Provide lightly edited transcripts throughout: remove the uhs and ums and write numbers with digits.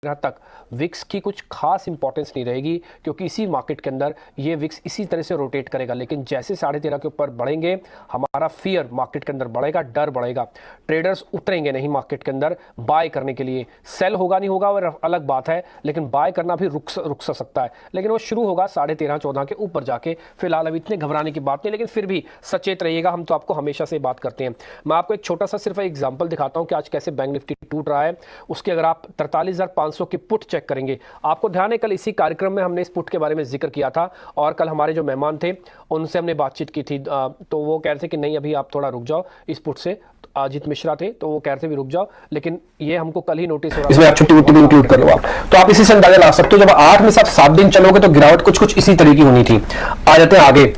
हद तक विक्स की कुछ खास इंपॉर्टेंस नहीं रहेगी, क्योंकि इसी मार्केट के अंदर ये विक्स इसी तरह से रोटेट करेगा। लेकिन जैसे 13.5 के ऊपर बढ़ेंगे, हमारा फियर मार्केट के अंदर बढ़ेगा, डर बढ़ेगा, ट्रेडर्स उतरेंगे नहीं मार्केट के अंदर बाय करने के लिए। सेल होगा नहीं होगा वो अलग बात है, लेकिन बाय करना भी रुक सकता है, लेकिन वो शुरू होगा 13.5-14 के ऊपर जाके। फिलहाल अभी इतने घबराने की बात नहीं, लेकिन फिर भी सचेत रहिएगा, हम तो आपको हमेशा से बात करते हैं। मैं आपको एक छोटा सा सिर्फ एग्जांपल दिखाता हूं कि आज कैसे बैंक निफ्टी टूट रहा है। उसके अगर आप 43,500 की पुट चेक करेंगे, आपको ध्यान है कल इसी कार्यक्रम में हमने इस पुट के बारे में जिक्र किया था, और कल हमारे जो मेहमान थे उनसे हमने बातचीत की थी, तो वो कह रहे थे कि नहीं अभी आप थोड़ा रुक जाओ इस पुट से। अजीत मिश्रा थे तो वो कह रहे थे भी रुक जाओ, लेकिन ये हमको कल ही नोटिस हो रहा है। इसमें आप छुट्टी वुट्टी भी इंक्लूड कर लो आप, तो आप इसी से अंदाजा ला सकते हो। जब 8 में से आप 7 दिन चलोगे तो गिरावट कुछ कुछ इसी तरह की होनी थी। आ जाते हैं आगे।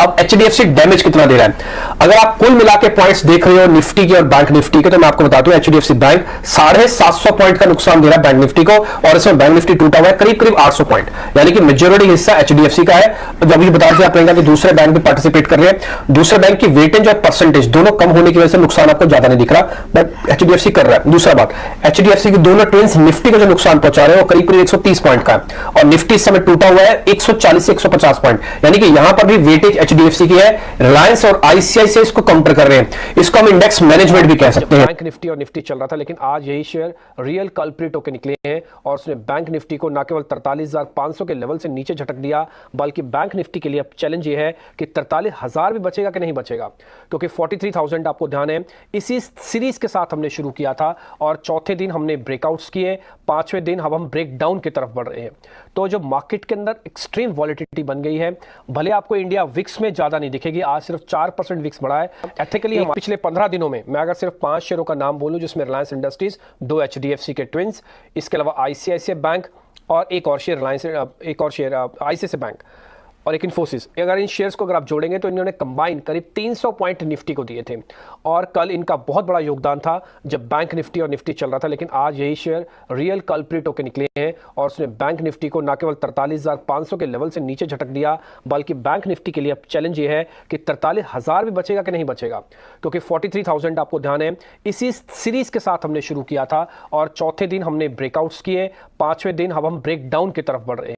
अब एचडीएफसी डैमेज कितना दे रहा है, अगर आप कुल मिला के पॉइंट्स देख रहे हो निफ्टी के और बैंक निफ्टी के, तो मैं आपको बताता हूं एचडीएफसी बैंक 750 पॉइंट का नुकसान दे रहा है बैंक निफ्टी को, और इसमें बैंक निफ्टी टूटा हुआ है करीब 800 पॉइंट, यानी कि मेजोरिटी हिस्सा एचडीएफसी का है। जब ये बताते हैं कि दूसरे बैंक भी पार्टिसिपेट कर रहे हैं, दूसरे बैंक की वेटेज और परसेंटेज दोनों कम होने की वजह से नुकसान आपको ज्यादा नहीं दिख रहा, बट एचडीएफसी कर रहा है। दूसरा बात, एचडीएफसी की दोनों ट्रेंड्स निफ्टी को जो नुकसान पहुंचा रहे हैं वो करीब 130 पॉइंट का है, और निफ्टी इस समय टूटा हुआ है 140 से 150 पॉइंट, यानी कि यहां पर भी वेटेज एचडीएफसी की है। रिलायंस और आईसीआईसीआई इसको काउंटर कर रहे हैं, इसको हम इंडेक्स मैनेजमेंट भी कह सकते हैं। बैंक निफ्टी और निफ्टी चल रहा था, लेकिन आज यही शेयर रियल कल्प्रिट होकर निकले हैं, और उसने बैंक निफ्टी को न केवल 43,500 के लेवल से नीचे झटक दिया, बल्कि बैंक निफ्टी के लिए अब चैलेंज ये है कि 43,000 भी बचेगा कि नहीं बचेगा, क्योंकि 43,000 आपको ध्यान है इसी सीरीज के साथ हमने शुरू किया था, और चौथे दिन हमने ब्रेकआउट्स किए, पांचवें दिन अब हम ब्रेकडाउन की तरफ बढ़ रहे हैं। तो जो मार्केट के अंदर एक्सट्रीम वॉलेटिलिटी बन गई है, भले आपको इंडिया विक्स में ज्यादा नहीं दिखेगी, आज सिर्फ 4% विक्स बढ़ा है। एथिकली पिछले 15 दिनों में मैं अगर सिर्फ 5 शेयरों का नाम बोलूं, जिसमें रिलायंस इंडस्ट्रीज, 2 एचडीएफसी के ट्विंस, इसके अलावा आईसीआईसीआई बैंक और एक और शेयर रिलायंस, एक और शेयर आईसीआईसीआई बैंक और एक इन्फोसिस, अगर इन शेयर्स को अगर आप जोड़ेंगे तो इन्होंने कंबाइन करीब 300 पॉइंट निफ्टी को दिए थे, और कल इनका बहुत बड़ा योगदान था जब बैंक निफ्टी और निफ्टी चल रहा था। लेकिन आज यही शेयर रियल कल्प्रिट होकर निकले हैं, और उसने बैंक निफ्टी को न केवल 43,500 के लेवल से नीचे झटक दिया, बल्कि बैंक निफ्टी के लिए अब चैलेंज ये है कि 43,000 भी बचेगा कि नहीं बचेगा, क्योंकि 43,000 आपको ध्यान है इसी सीरीज के साथ हमने शुरू किया था, और चौथे दिन हमने ब्रेकआउट्स किए, पांचवें दिन अब हम ब्रेकडाउन की तरफ बढ़ रहे हैं।